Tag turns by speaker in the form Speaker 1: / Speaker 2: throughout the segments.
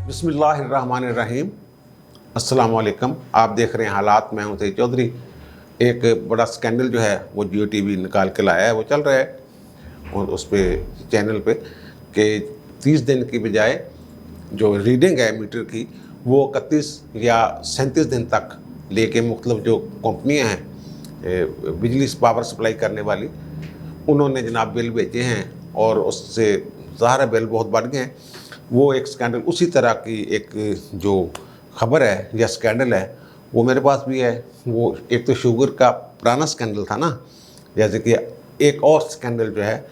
Speaker 1: बिस्मिल्लाहिर्रहमानिर्रहीम। अस्सलाम वालेकुम। आप देख रहे हैं हालात। मैं हूं सईद चौधरी। एक बड़ा स्कैंडल जो है वो जियो टीवी निकाल के लाया है, वो चल रहा है और उस पर चैनल पे कि 30 दिन की बजाय जो रीडिंग है मीटर की वो 31 या 37 दिन तक लेके मुख्तलिफ जो कंपनियां हैं बिजली पावर सप्लाई करने वाली, उन्होंने जनाब बिल भेजे हैं और उससे ज़ाहिर बिल बहुत बढ़ गए हैं। वो एक स्कैंडल उसी तरह की एक जो खबर है या स्कैंडल है वो मेरे पास भी है। वो एक तो शुगर का पुराना स्कैंडल था ना, जैसे कि एक और स्कैंडल जो है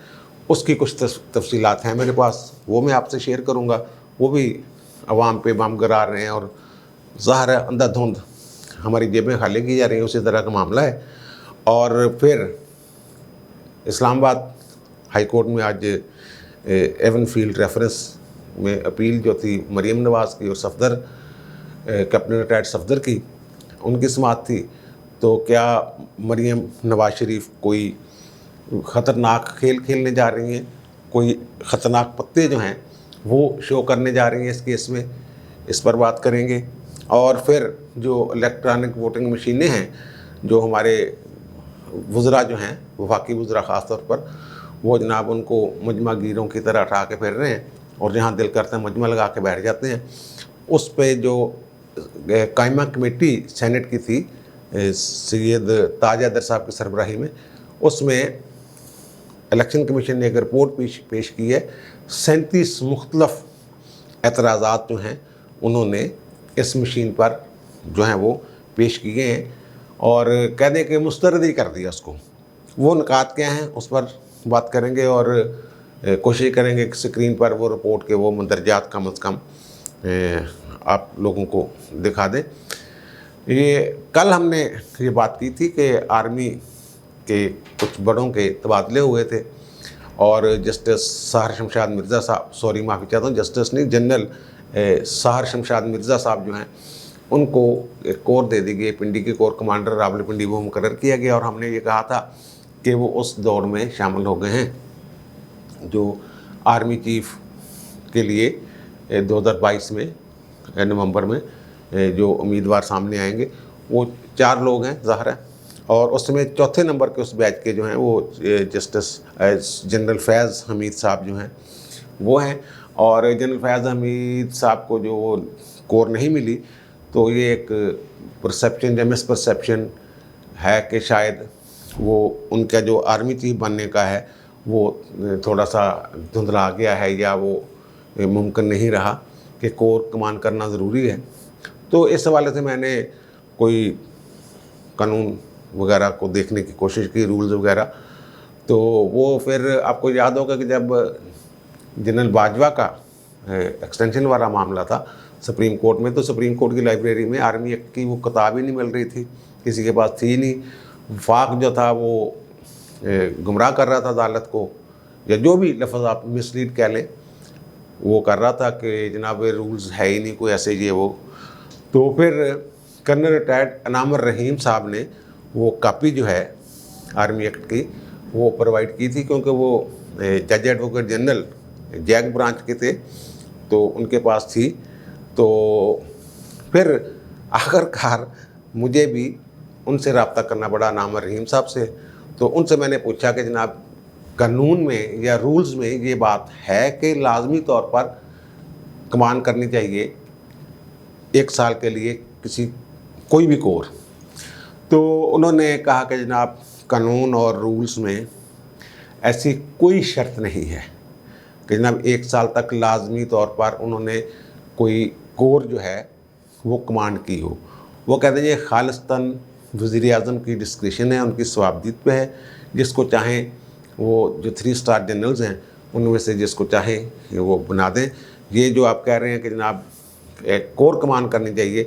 Speaker 1: उसकी कुछ तफसीलात हैं मेरे पास, वो मैं आपसे शेयर करूँगा। वो भी आवाम पे बम गिरा रहे हैं और ज़ाहिर है अंधाधुंध हमारी जेबें खाली की जा रही हैं, उसी तरह का मामला है। और फिर इस्लामाबाद हाई कोर्ट में आज एवन फील्ड रेफरेंस में अपील जो थी मरीम नवाज़ की और सफदर कैप्टन रिटायर्ड सफदर की, उनकी समाअत थी। तो क्या मरीम नवाज शरीफ कोई ख़तरनाक खेल खेलने जा रही हैं, कोई ख़तरनाक पत्ते जो हैं वो शो करने जा रही हैं इस केस में, इस पर बात करेंगे। और फिर जो इलेक्ट्रॉनिक वोटिंग मशीनें हैं, जो हमारे वज़रा जो हैं वफाकी वज़रा ख़ास तौर पर, वो जनाब उनको मजमा गिरों की तरह उठा के फिर रहे हैं और जहाँ दिल करता है मजमा लगा के बैठ जाते हैं। उस पे जो कायमा कमेटी सेनेट की थी सैयद ताज हैदर साहब की सरबराही में, उसमें इलेक्शन कमीशन ने एक रिपोर्ट पेश की है। 37 मुख्तलफ एतराज़ात जो हैं उन्होंने इस मशीन पर जो हैं वो पेश किए हैं और कह दें कि मुस्तरद ही कर दिया उसको। वो निकात क्या हैं उस पर बात करेंगे और कोशिश करेंगे कि स्क्रीन पर वो रिपोर्ट के वो मंदरजात कम अज़ कम आप लोगों को दिखा दें। ये कल हमने ये बात की थी कि आर्मी के कुछ बड़ों के तबादले हुए थे और जस्टिस साहर शमशाद मिर्ज़ा साहब, सॉरी माफ़ी चाहता हूँ, जस्टिस नहीं, जनरल साहर शमशाद मिर्ज़ा साहब जो हैं उनको एक कोर दे दी गई, पिंडी के कोर कमांडर रावलपिंडी वो मुकर्रर किया गया। और हमने ये कहा था कि वो उस दौड़ में शामिल हो गए हैं जो आर्मी चीफ के लिए 2022 में नवंबर में जो उम्मीदवार सामने आएंगे वो 4 लोग हैं ज़ाहिर है। और उसमें चौथे नंबर के उस बैच के जो हैं वो जस्टिस जनरल फैज़ हमीद साहब जो हैं वो हैं। और जनरल फैज़ हमीद साहब को जो वो कोर नहीं मिली, तो ये एक परसेप्शन या मिसपरसेप्शन है कि शायद वो उनका जो आर्मी चीफ बनने का है वो थोड़ा सा धुंधला गया है या वो मुमकिन नहीं रहा कि कोर कमान करना ज़रूरी है। तो इस हवाले से मैंने कोई कानून वगैरह को देखने की कोशिश की, रूल्स वगैरह। तो वो फिर आपको याद होगा कि जब जनरल बाजवा का एक्सटेंशन वाला मामला था सुप्रीम कोर्ट में, तो सुप्रीम कोर्ट की लाइब्रेरी में आर्मी एक्ट की वो किताब ही नहीं मिल रही थी, किसी के पास थी नहीं। वफाक जो था वो गुमराह कर रहा था अदालत को, या जो भी लफ्ज़ आप मिसलीड कह लें, वो कर रहा था कि जनाब रूल्स है ही नहीं कोई ऐसे ये वो। तो फिर कर्नल रिटायर्ड अनामर रहीम साहब ने वो कापी जो है आर्मी एक्ट की वो प्रोवाइड की थी, क्योंकि वो जज एडवोकेट जनरल जैक ब्रांच के थे तो उनके पास थी। तो फिर आखिरकार मुझे भी उनसे रब्ता करना पड़ा, अनामर रहीम साहब से। तो उनसे मैंने पूछा कि जनाब कानून में या रूल्स में ये बात है कि लाजमी तौर पर कमान करनी चाहिए 1 साल के लिए किसी कोई भी कोर। तो उन्होंने कहा कि जनाब कानून और रूल्स में ऐसी कोई शर्त नहीं है कि जनाब 1 साल तक लाजमी तौर पर उन्होंने कोई कोर जो है वो कमांड की हो। वो कहते हैं ये खालिस्तान वज़ीर आज़म की डिस्क्रिशन है, उनकी सवाबदीद पे है। जिसको चाहें वो जो 3 स्टार जनरल्स हैं उनमें से जिसको चाहें वो बना दें। ये जो आप कह रहे हैं कि जनाब एक कोर कमान करनी चाहिए,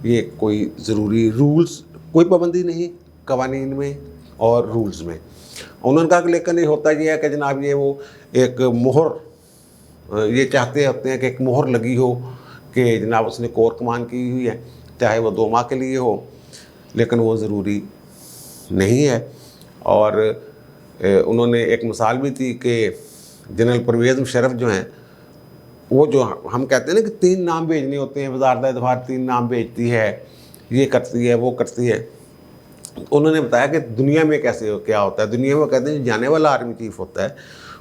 Speaker 1: ये कोई ज़रूरी रूल्स, कोई पाबंदी नहीं कवानीन में और रूल्स में। उन्होंने कहा कि लेकिन ये होता ये है कि जनाब ये वो एक मोहर, ये चाहते होते हैं कि एक मोहर लगी हो कि जनाब उसने कोर कमान की हुई है, चाहे वो 2 माह के लिए हो, लेकिन वो ज़रूरी नहीं है। और उन्होंने एक मिसाल भी थी कि जनरल परवेज़ मुशर्रफ जो हैं वो जो हम कहते हैं ना कि 3 नाम भेजने होते हैं, वजारत दफार 3 नाम भेजती है, ये करती है, वो करती है। उन्होंने बताया कि दुनिया में कैसे क्या होता है। दुनिया में कहते हैं जो जाने वाला आर्मी चीफ होता है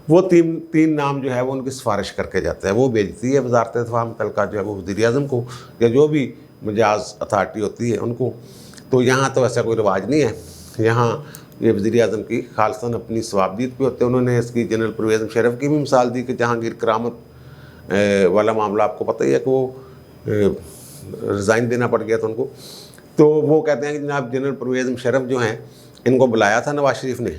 Speaker 1: वो तीन नाम जो है वो उनकी सिफारिश करके जाता है, वो भेजती है वजारत दफार मुतल्लिका जो है वो वज़ीर-ए-आज़म को या जो भी मजाज अथॉरिटी होती है उनको। तो यहाँ तो ऐसा कोई रिवाज नहीं है, यहाँ ये वज़ीर-ए-आज़म की खालसन अपनी सवाबदीद पे होते हैं। उन्होंने इसकी जनरल परवेज़ मुशर्रफ की भी मिसाल दी कि जहांगीर करामत वाला मामला आपको पता ही है कि वो रिज़ाइन देना पड़ गया था उनको। तो वो कहते हैं कि जनाब जनरल परवेज़ मुशर्रफ जो हैं इनको बुलाया था नवाज शरीफ ने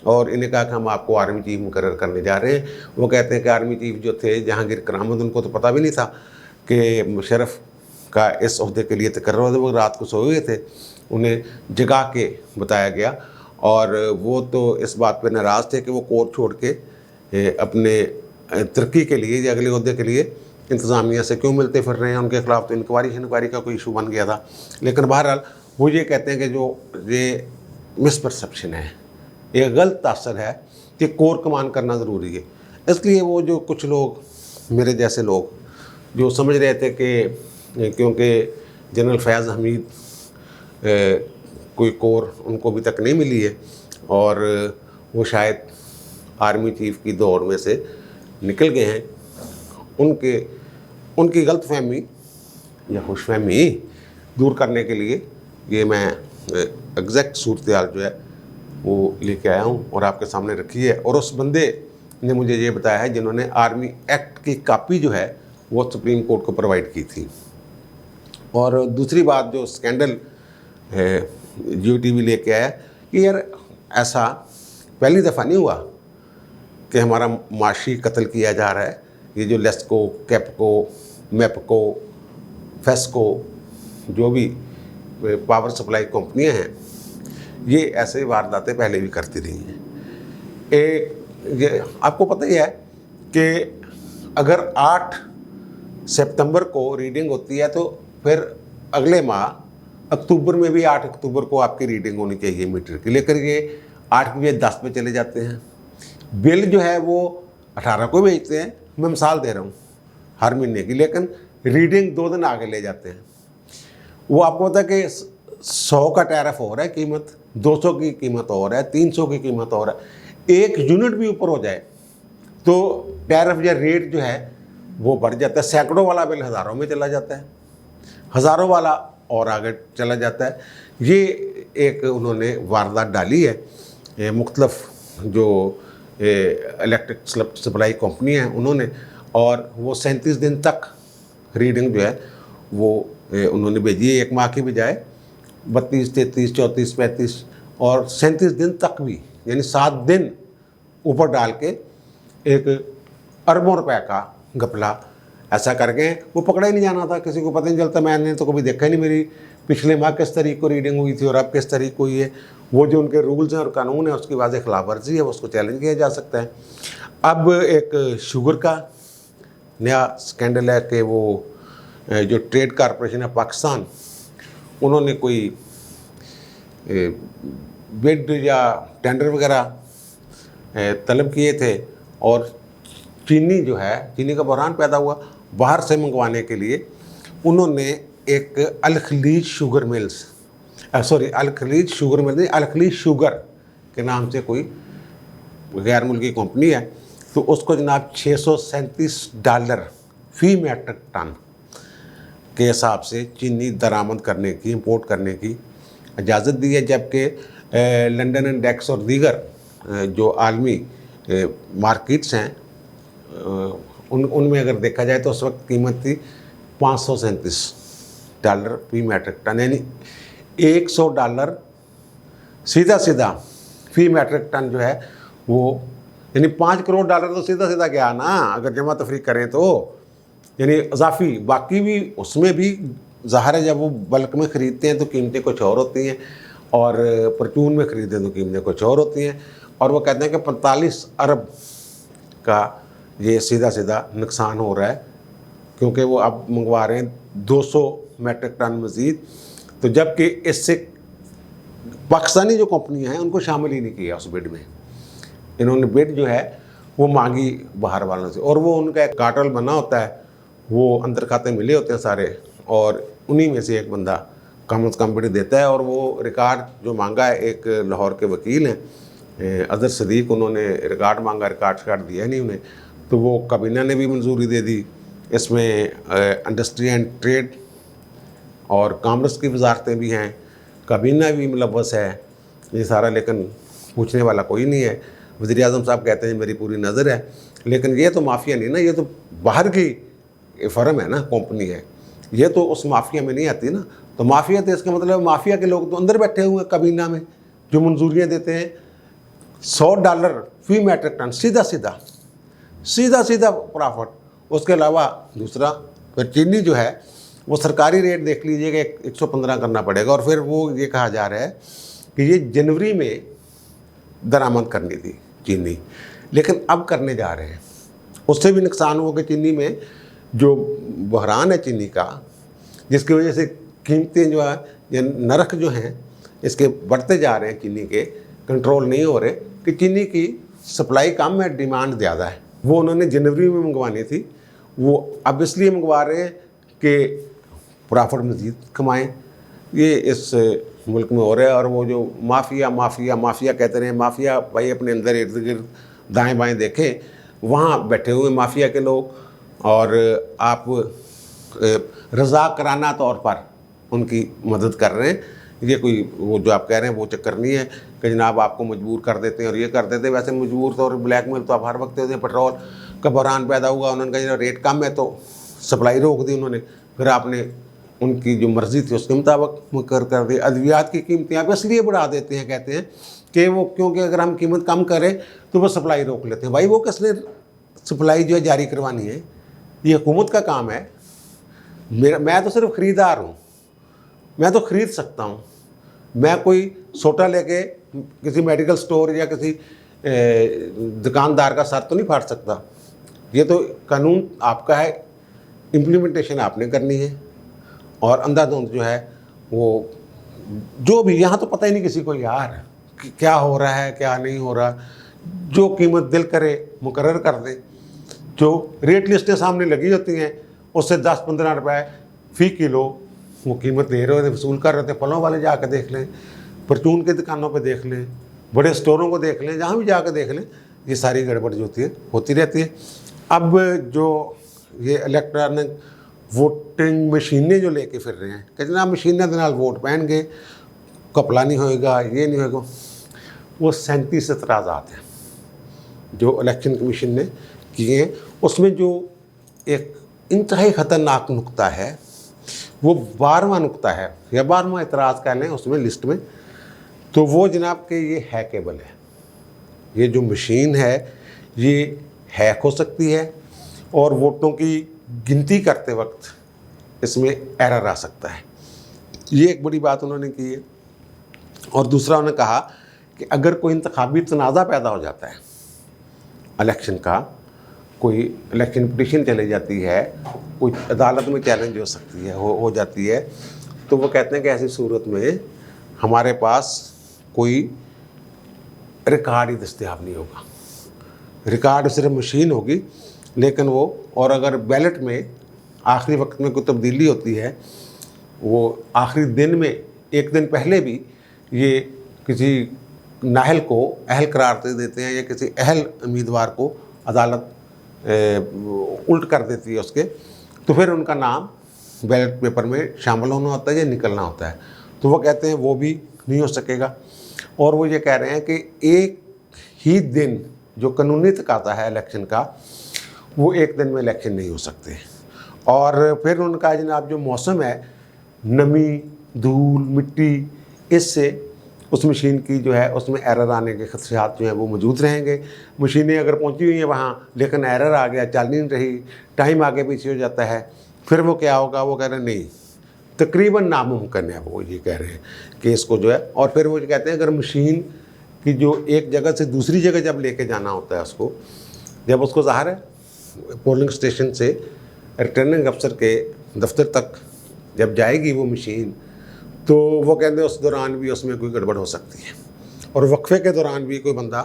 Speaker 1: और इन्हें कहा कि हम आपको आर्मी चीफ मुकर्रर करने जा रहे हैं। वो कहते हैं कि आर्मी चीफ जो थे जहांगीर करामत, उनको तो पता भी नहीं था कि मुशर्रफ का इस ओहदे के लिए तकर्रर हुआ। वो रात को सोए हुए थे, उन्हें जगा के बताया गया और वो तो इस बात पर नाराज़ थे कि वो कोर्ट छोड़ के अपने तरक्की के लिए या अगले ओहदे के लिए इंतज़ामिया से क्यों मिलते फिर रहे हैं। उनके ख़िलाफ़ तो इंक्वायरी का कोई इशू बन गया था। लेकिन बहरहाल वो ये कहते हैं कि जो ये मिसपरसेप्शन है, ये गलत तासर है कि कोर कमान करना ज़रूरी है। इसलिए वो जो कुछ लोग मेरे जैसे लोग जो समझ रहे थे कि क्योंकि जनरल फैज़ हमीद कोई कोर उनको अभी तक नहीं मिली है और वो शायद आर्मी चीफ की दौड़ में से निकल गए हैं, उनकी गलतफहमी या खुशफहमी दूर करने के लिए ये मैं एग्जैक्ट सूरत-ए-हाल जो है वो लेके आया हूँ और आपके सामने रखी है। और उस बंदे ने मुझे ये बताया है जिन्होंने आर्मी एक्ट की कॉपी जो है वो सुप्रीम कोर्ट को प्रोवाइड की थी। और दूसरी बात जो स्कैंडल जियो टीवी लेके आया कि यार ऐसा पहली दफ़ा नहीं हुआ कि हमारा माशी कत्ल किया जा रहा है। ये जो लेस्को, कैपको, मेपको, फेस्को जो भी पावर सप्लाई कंपनियां हैं ये ऐसे वारदातें पहले भी करती रही हैं। ये आपको पता ही है कि अगर 8 सितंबर को रीडिंग होती है तो फिर अगले माह अक्टूबर में भी 8 अक्टूबर को आपकी रीडिंग होनी चाहिए मीटर की, लेकर ये 8 बजे 10 पे चले जाते हैं। बिल जो है वो 18 को भेजते हैं, मैं मिसाल दे रहा हूँ हर महीने की, लेकिन रीडिंग 2 दिन आगे ले जाते हैं। वो आपको पता है कि 100 का टैरिफ हो रहा है कीमत, 200 की कीमत हो रहा है, 300 की कीमत हो रहा है। 1 यूनिट भी ऊपर हो जाए तो टैरिफ या रेट जो है वो बढ़ जाता है। सैकड़ों वाला बिल हज़ारों में चला जाता है, हज़ारों वाला और आगे चला जाता है। ये एक उन्होंने वारदात डाली है मुख्तलिफ जो इलेक्ट्रिक सप्लाई कंपनी है उन्होंने, और वो 37 दिन तक रीडिंग जो है वो उन्होंने भेजी है, 1 माह की बजाय 32, 33, 34, 35 और 37 दिन तक भी, यानी 7 दिन ऊपर डाल के एक अरबों रुपए का घपला ऐसा करके वो पकड़ा ही नहीं जाना था, किसी को पता नहीं चलता। मैंने तो कभी देखा ही नहीं मेरी पिछले माह किस तारीख को रीडिंग हुई थी और अब किस तारीख को हुई है। वो जो उनके रूल्स हैं और कानून है उसकी वाज़ेह खिलाफ वर्जी है, उसको चैलेंज किया जा सकता है। अब एक शुगर का नया स्कैंडल है कि वो जो ट्रेड कॉरपोरेशन है पाकिस्तान, उन्होंने कोई बिड या टेंडर वगैरह तलब किए थे और चीनी जो है, चीनी का बहरान पैदा हुआ, बाहर से मंगवाने के लिए उन्होंने एक अल खलीज शुगर मिल्स के नाम से कोई गैर मुल्की कंपनी है, तो उसको जनाब $637 फी मैट्रिक टन के हिसाब से चीनी दरामद करने की, इंपोर्ट करने की इजाज़त दी है। जबकि लंदन इंडेक्स और दीगर जो आलमी मार्केट्स हैं उनमें अगर देखा जाए तो उस वक्त कीमत थी $537 फी मैट्रिक टन, यानी $100 सीधा फी मैट्रिक टन जो है वो, यानी $5 करोड़ तो सीधा गया ना अगर जमा तफरीक करें तो, यानी इजाफी। बाकी भी उसमें भी ज़ाहिर है जब वो बल्क में ख़रीदते हैं तो कीमतें कुछ और होती हैं और परचून में ख़रीदते हैं तो कीमतें कुछ और होती हैं। और वो कहते हैं कि 45 अरब का ये सीधा नुकसान हो रहा है क्योंकि वो अब मंगवा रहे हैं 200 मेट्रिक टन मज़ीद। तो जबकि इससे पाकिस्तानी जो कंपनियां हैं उनको शामिल ही नहीं किया उस बिड में। इन्होंने बिड जो है वो मांगी बाहर वालों से, और वो उनका एक कार्टेल बना होता है, वो अंदर खाते मिले होते हैं सारे, और उन्हीं में से एक बंदा कॉमर्स कंपनी देता है। और वो रिकॉर्ड जो मांगा है, एक लाहौर के वकील हैं अजहर सदीक, उन्होंने रिकॉर्ड मांगा, रिकॉर्ड दिया नहीं उन्हें, तो वो काबीना ने भी मंजूरी दे दी। इसमें इंडस्ट्री एंड ट्रेड और कॉमर्स की वजारतें भी हैं, काबीना भी मुलव्वस है ये सारा, लेकिन पूछने वाला कोई नहीं है। वज़ीर आज़म साहब कहते हैं मेरी पूरी नज़र है, लेकिन ये तो माफिया नहीं ना, ये तो बाहर की फर्म है ना, कंपनी है, ये तो उस माफिया में नहीं आती ना। तो माफिया तो इसका मतलब माफिया के लोग तो अंदर बैठे हुए हैं काबीना में, जो मंजूरियाँ देते हैं $100 फी मैट्रिक टन, सीधा सीधा प्रॉफिट। उसके अलावा दूसरा फिर चीनी जो है वो सरकारी रेट देख लीजिएगा 115 करना पड़ेगा, और फिर वो ये कहा जा रहा है कि ये जनवरी में दरामद करनी थी चीनी, लेकिन अब करने जा रहे हैं। उससे भी नुकसान हो कि चीनी में जो बहरान है चीनी का, जिसकी वजह से कीमतें जो है या नरख जो हैं इसके बढ़ते जा रहे हैं, चीनी के कंट्रोल नहीं हो रहे, कि चीनी की सप्लाई कम है, डिमांड ज़्यादा है। वो उन्होंने जनवरी में मंगवानी थी, वो अब इसलिए मंगवा रहे हैं कि प्रॉफिट मज़ीद कमाएं। ये इस मुल्क में हो रहा है। और वो जो माफिया कहते रहे, माफिया भाई अपने अंदर इर्द गिर्द दाएँ बाएँ देखें, वहाँ बैठे हुए माफिया के लोग, और आप रज़ाकराना तौर पर उनकी मदद कर रहे हैं। ये कोई वो जो आप कह रहे हैं वो चक्कर नहीं है कि जनाब आपको मजबूर कर देते हैं और ये कर देते हैं। वैसे मजबूर तो और ब्लैकमेल तो आप हर वक्त देते हैं। पेट्रोल का बहरान पैदा हुआ, उन्होंने कहा रेट कम है तो सप्लाई रोक दी उन्होंने, फिर आपने उनकी जो मर्ज़ी थी उसके मुताबिक मुकर कर दी। अद्वियात की कीमतें आप इसलिए बढ़ा देते हैं, कहते हैं कि वो क्योंकि अगर हम कीमत कम करें तो वो सप्लाई रोक लेते हैं। भाई वो किसने सप्लाई जो है जारी करवानी है? ये हुकूमत का काम है। मैं तो सिर्फ ख़रीदार हूँ, मैं तो ख़रीद सकता हूँ। मैं कोई सोटा लेके किसी मेडिकल स्टोर या किसी दुकानदार का सर तो नहीं फाड़ सकता। ये तो कानून आपका है, इम्प्लीमेंटेशन आपने करनी है। और अंधाधुंध जो है वो जो भी, यहाँ तो पता ही नहीं किसी को यार कि क्या हो रहा है क्या नहीं हो रहा। जो कीमत दिल करे मुकर्रर कर दे। जो रेट लिस्टें सामने लगी होती हैं उससे 10-15 रुपए फ़ी किलो वो कीमत दे रहे होते, वसूल कर रहे थे। फलों वाले जाकर देख लें, परचून की दुकानों पे देख लें, बड़े स्टोरों को देख लें, जहाँ भी जाकर देख लें, ये सारी गड़बड़ जो होती है होती रहती है। अब जो ये इलेक्ट्रॉनिक वोटिंग मशीनें जो लेके फिर रहे हैं कि जनाब मशीनें के नाल वोट पैन गए, कपला नहीं होएगा, ये नहीं होएगा, वो 37 एतराज़ात हैं जो इलेक्शन कमीशन ने किए हैं। उसमें जो एक इंतहाई ख़तरनाक नुक्ता है वो 12वां नुक्ता है या 12वां एतराज़ कह लें उसमें लिस्ट में, तो वो जनाब के ये हैकेबल है। ये जो मशीन है ये हैक हो सकती है और वोटों की गिनती करते वक्त इसमें एरर आ सकता है। ये एक बड़ी बात उन्होंने की है। और दूसरा उन्होंने कहा कि अगर कोई इंतखाबी तनाज़ा पैदा हो जाता है इलेक्शन का, कोई इलेक्शन पिटीशन चली जाती है, कोई अदालत में चैलेंज हो सकती है हो जाती है, तो वो कहते हैं कि ऐसी सूरत में हमारे पास कोई रिकॉर्ड ही दस्तयाब नहीं होगा। रिकॉर्ड सिर्फ मशीन होगी, लेकिन वो, और अगर बैलेट में आखिरी वक्त में कोई तब्दीली होती है, वो आखिरी दिन में एक दिन पहले भी ये किसी नाहल को अहल करार दे देते हैं या किसी अहल उम्मीदवार को अदालत उल्ट कर देती है उसके, तो फिर उनका नाम बैलेट पेपर में शामिल होना होता है या निकलना होता है। तो वो कहते हैं वो भी नहीं हो सकेगा। और वो ये कह रहे हैं कि एक ही दिन जो कानूनी तकाज़ा है इलेक्शन का, वो एक दिन में इलेक्शन नहीं हो सकते। और फिर उनका जनाब जो मौसम है, नमी, धूल, मिट्टी, इससे उस मशीन की जो है उसमें एरर आने के खदशात जो हैं वो मौजूद रहेंगे। मशीनें अगर पहुंची हुई हैं वहाँ, लेकिन एरर आ गया, चल नहीं रही, टाइम आगे पीछे हो जाता है, फिर वो क्या होगा? वो कह रहे हैं नहीं, तकरीबन नामुमकिन है। वो ये कह रहे हैं कि इसको जो है, और फिर वो कहते हैं अगर मशीन की जो एक जगह से दूसरी जगह जब लेके जाना होता है उसको, जब उसको ज़ाहिर है पोलिंग स्टेशन से रिटर्निंग अफसर के दफ्तर तक जब जाएगी वो मशीन, तो वो कहते हैं उस दौरान भी उसमें कोई गड़बड़ हो सकती है। और वक्फे के दौरान भी कोई बंदा,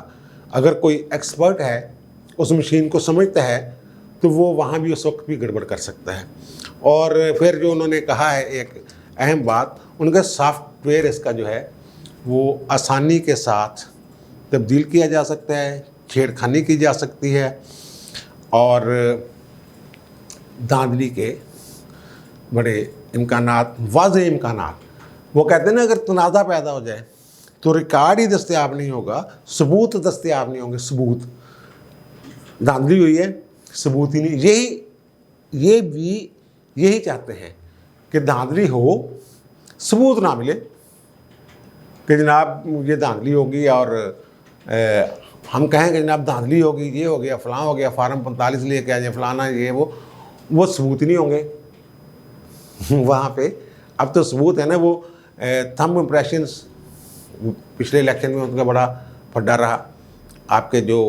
Speaker 1: अगर कोई एक्सपर्ट है उस मशीन को समझता है तो वो वहाँ भी उस वक्त भी गड़बड़ कर सकता है। और फिर जो उन्होंने कहा है एक अहम बात, उनका सॉफ्टवेयर इसका जो है वो आसानी के साथ तब्दील किया जा सकता है, छेड़खानी की जा सकती है और धांधली के बड़े इम्कानात, वाज़े इम्कानात। वो कहते हैं ना, अगर तनाज़ा पैदा हो जाए तो रिकॉर्ड ही दस्तयाब नहीं होगा, सबूत दस्तयाब नहीं होंगे। सबूत धांधली हुई है, सबूत ही नहीं। ये भी यही चाहते हैं कि धांधली हो, सबूत ना मिले कि जनाब ये धांधली होगी और हम कहें कि जनाब धांधली होगी, ये हो गया, फलां हो गया, फार्म 45 लेके आ जाए, फलाना ये वो सबूत ही नहीं होंगे वहाँ पे। अब तो सबूत है ना, वो थंब इम्प्रेशंस पिछले इलेक्शन में उनका बड़ा फड्डा रहा। आपके जो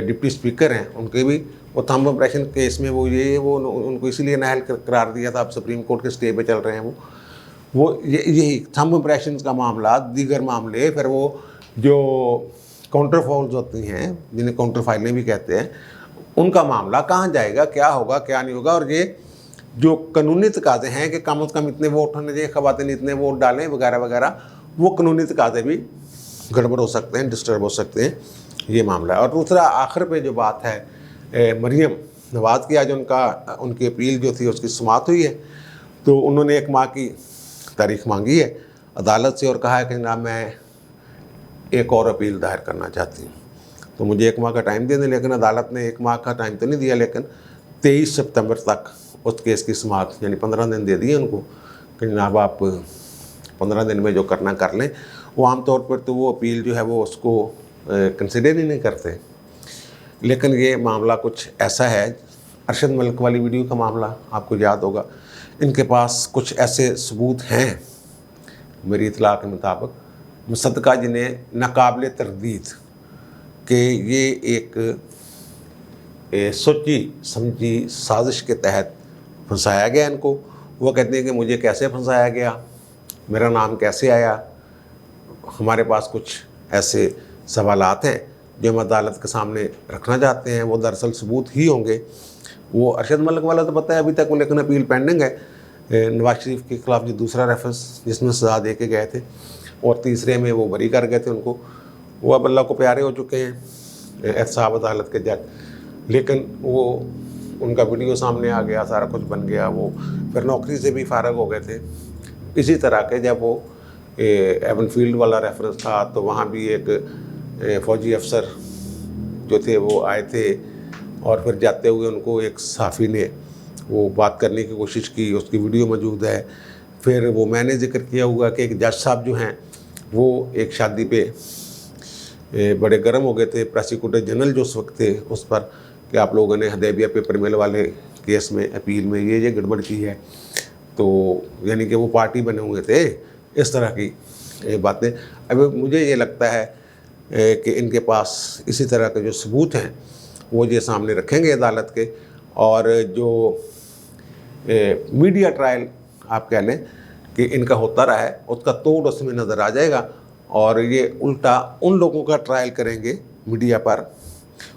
Speaker 1: डिप्टी स्पीकर हैं उनके भी वो थंब इम्प्रेशन केस में वो उनको इसीलिए नाअहल करार दिया था। अब सुप्रीम कोर्ट के स्टे पे चल रहे हैं वो यही थंब इम्प्रेशन का मामला, दीगर मामले, फिर वो जो काउंटर फॉल्स होती हैं जिन्हें काउंटर फाइलें भी कहते हैं, उनका मामला कहाँ जाएगा, क्या होगा क्या नहीं होगा। और ये जो कानूनी तकाज़े हैं कि कम से कम इतने वोट होने चाहिए, ख़वातीन इतने वोट डालें वगैरह वगैरह, वो कानूनी तकाज़े भी गड़बड़ हो सकते हैं, डिस्टर्ब हो सकते हैं, ये मामला है। और दूसरा आखिर पे जो बात है मरियम नवाज़ की, आज उनकी अपील जो थी उसकी समाअत हुई है। तो उन्होंने 1 माह की तारीख मांगी है अदालत से और कहा है कि जनाब मैं एक और अपील दायर करना चाहती हूँ, तो मुझे 1 माह का टाइम दे दें। लेकिन अदालत ने 1 माह का टाइम तो नहीं दिया, लेकिन 23 सितंबर तक उस केस की समाअत यानी 15 दिन दे दिए उनको कि जनाब आप 15 दिन में जो करना कर लें। वो आमतौर पर तो वो अपील जो है वो उसको कंसिडर ही नहीं करते। लेकिन ये मामला कुछ ऐसा है, अरशद मलिक वाली वीडियो का मामला आपको याद होगा, इनके पास कुछ ऐसे सबूत हैं मेरी इतला के मुताबिक मुसद्दक़ा, जिन्हें नाकाबिल तरदीद कि ये एक सोची समझी साजिश के तहत फंसाया गया इनको। वो कहते हैं कि मुझे कैसे फंसाया गया, मेरा नाम कैसे आया। हमारे पास कुछ ऐसे सवालात हैं जो हम अदालत के सामने रखना चाहते हैं, वो दरअसल सबूत ही होंगे। वो अरशद मलिक वाला तो पता है अभी तक, लेकिन अपील पेंडिंग है। नवाज शरीफ के खिलाफ जो दूसरा रेफरेंस जिसमें सज़ा दे के गए थे और तीसरे में वो बरी कर गए थे उनको, वो अब अल्लाह को प्यारे हो चुके हैं एहतसाब अदालत के जज। लेकिन वो उनका वीडियो सामने आ गया, सारा कुछ बन गया, वो फिर नौकरी से भी फारग हो गए थे। इसी तरह के जब वो एवन फील्ड वाला रेफरेंस था तो वहाँ भी एक फ़ौजी अफसर जो थे वो आए थे और फिर जाते हुए उनको एक सहाफ़ी ने वो बात करने की कोशिश की, उसकी वीडियो मौजूद है। फिर वो मैंने जिक्र किया हुआ कि एक जज साहब जो हैं वो एक शादी पे बड़े गर्म हो गए थे, प्रोसिक्यूटर जनरल जो उस वक्त थे उस पर, कि आप लोगों ने हदैबिया पेपर मिल वाले केस में अपील में ये गड़बड़ की है। तो यानी कि वो पार्टी बने हुए थे, इस तरह की बातें। अब मुझे ये लगता है कि इनके पास इसी तरह के जो सबूत हैं वो ये सामने रखेंगे अदालत के, और जो मीडिया ट्रायल आप कह लें कि इनका होता रहा है उसका तोड़ उसमें नज़र आ जाएगा। और ये उल्टा उन लोगों का ट्रायल करेंगे मीडिया पर।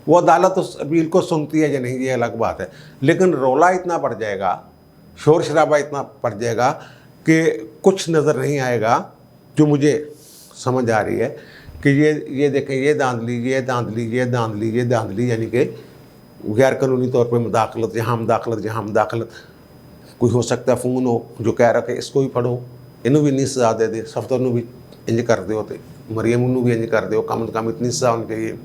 Speaker 1: वो अदालत उस अपील को सुनती है या नहीं ये अलग बात है, लेकिन रौला इतना पड़ जाएगा, शोर शराबा इतना पड़ जाएगा कि कुछ नज़र नहीं आएगा। जो मुझे समझ आ रही है कि ये देखें, ये धांधली यानी कि गैर कानूनी तौर पर मुदाखलत, जहाँ मुदाखलत कोई हो सकता है फ़ोन हो जो कह रहा कि इसको भी पढ़ो, इन्हों भी नहीं सजा दे दे, सफदर भी इंज कर दो, तो मरियम नूं भी इंज कर दो, कम से कम इतनी सजा होनी चाहिए।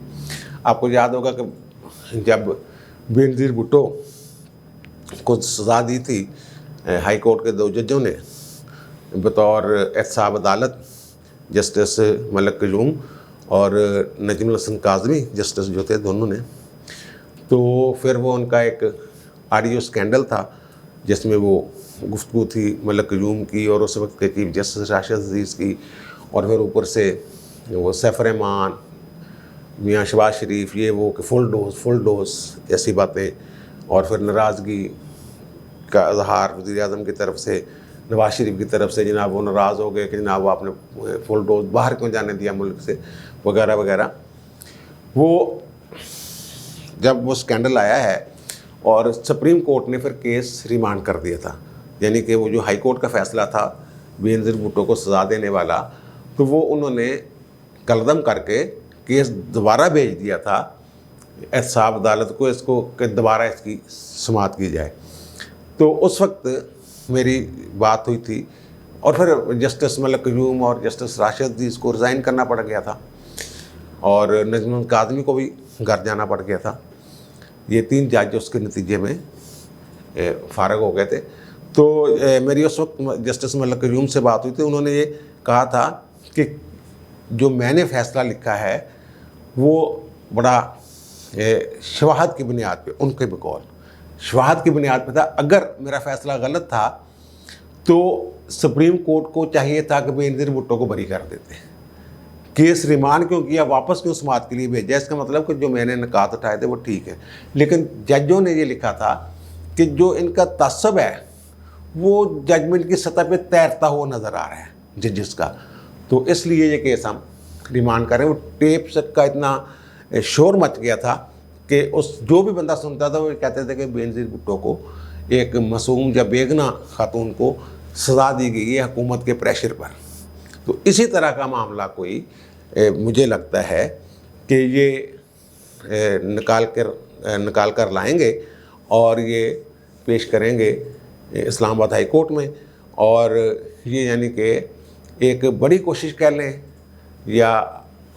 Speaker 1: आपको याद होगा कि जब बेनज़ीर भुट्टो को सज़ा दी थी हाई कोर्ट के 2 जजों ने बतौर एहतसाब अदालत, जस्टिस मलिक क़यूम और नजमुल हसन काज़मी जस्टिस जो थे दोनों ने, तो फिर वो उनका एक ऑडियो स्कैंडल था जिसमें वो गुफ्तगू थी मलिक क़यूम की और उस वक्त के चीफ जस्टिस राशिद अज़ीज़ की, और फिर ऊपर से वो सैफ रहमान, मियाँ शहबाज शरीफ, ये वो कि फुल डोज ऐसी बातें, और फिर नाराज़गी का इजहार वज़ीर-ए-आज़म की तरफ से, नवाज शरीफ की तरफ से, जनाब वो नाराज़ हो गए कि जनाब आपने फुल डोज बाहर क्यों जाने दिया मुल्क से, वगैरह वगैरह। वो जब वो स्कैंडल आया है और सुप्रीम कोर्ट ने फिर केस रिमांड कर दिया था, यानी कि वो जो हाई कोर्ट का फैसला था बेनज़ीर भुट्टो को सज़ा देने वाला, तो वो उन्होंने कलदम करके केस दोबारा भेज दिया था एहतसाब अदालत को, इसको कि दोबारा इसकी समाअत की जाए। तो उस वक्त मेरी बात हुई थी और फिर जस्टिस मलिक क़य्यूम और जस्टिस राशिद जी इसको रिज़ाइन करना पड़ गया था और नजमुल काज़मी को भी घर जाना पड़ गया था। ये 3 जज उसके नतीजे में फ़ारग हो गए थे। तो मेरी उस वक्त जस्टिस मलिक क़य्यूम से बात हुई थी, उन्होंने ये कहा था कि जो मैंने फ़ैसला लिखा है वो बड़ा शवाहद की बुनियाद पे, उनके बकौल शवाहद की बुनियाद पे था। अगर मेरा फ़ैसला गलत था तो सुप्रीम कोर्ट को चाहिए था कि बेनज़ीर भुट्टो को बरी कर देते, केस रिमांड क्यों किया, वापस क्यों समाअत के लिए भेजा। इसका मतलब कि जो मैंने निकात उठाए थे वो ठीक है, लेकिन जजों ने ये लिखा था कि जो इनका तअस्सुब है वो जजमेंट की सतह पे तैरता हुआ नज़र आ रहा है जजेस का, तो इसलिए ये केस हम रिमांड करें। वो टेप का इतना शोर मच गया था कि उस जो भी बंदा सुनता था वो कहते थे कि बेनज़ीर भुट्टो को, एक मासूम या बेगना खातून को सज़ा दी गई है हुकूमत के प्रेशर पर। तो इसी तरह का मामला कोई मुझे लगता है कि ये निकाल कर लाएंगे और ये पेश करेंगे इस्लामाबाद हाई कोर्ट में, और ये यानी कि एक बड़ी कोशिश कह लें या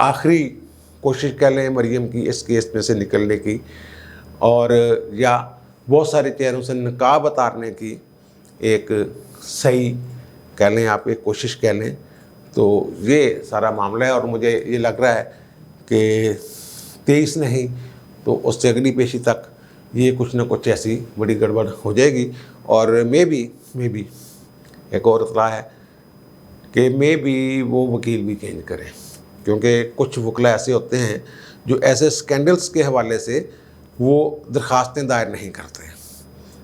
Speaker 1: आखिरी कोशिश कह लें मरियम की इस केस में से निकलने की, और या बहुत सारे चेहरों से नकाब उतारने की एक सही कह लें, आप एक कोशिश कह लें। तो ये सारा मामला है और मुझे ये लग रहा है कि 23 नहीं तो उससे अगली पेशी तक ये कुछ ना कुछ ऐसी बड़ी गड़बड़ हो जाएगी। और मे बी एक और इतला है कि मे बी वो वकील भी चेंज करें, क्योंकि कुछ वकला ऐसे होते हैं जो ऐसे स्कैंडल्स के हवाले से वो दरख्वास्तें दायर नहीं करते,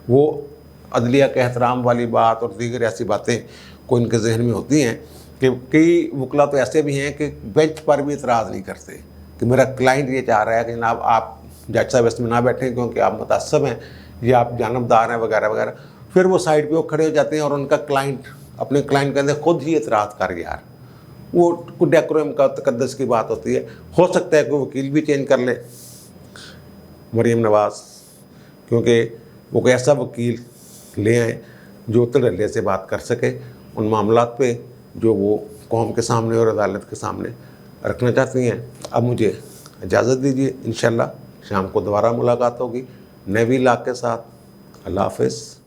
Speaker 1: वो अदलिया के एहतराम वाली बात और दीगर ऐसी बातें को इनके जहन में होती हैं कि कई वकला तो ऐसे भी हैं कि बेंच पर भी इतराज़ नहीं करते कि मेरा क्लाइंट ये चाह रहा है कि जनाब आप जज साहब इसमें ना बैठें क्योंकि आप मुतअस्सिब हैं या आप जानबदार हैं वगैरह वगैरह। फिर वो साइड पे वो खड़े हो जाते हैं और उनका क्लाइंट अपने क्लाइंट कहते हैं खुद ही इतराज़ कर यार, वो कुछ डेकोरम का तकद्दस की बात होती है। हो सकता है कि वकील भी चेंज कर ले मरियम नवाज़, क्योंकि वो कोई ऐसा वकील ले आए जो धड़ल्ले से बात कर सके उन मामलात पे जो वो कौम के सामने और अदालत के सामने रखना चाहती हैं। अब मुझे इजाज़त दीजिए, इंशाल्लाह शाम को दोबारा मुलाकात होगी नए व्लॉग के साथ। अल्लाह हाफ़िज़।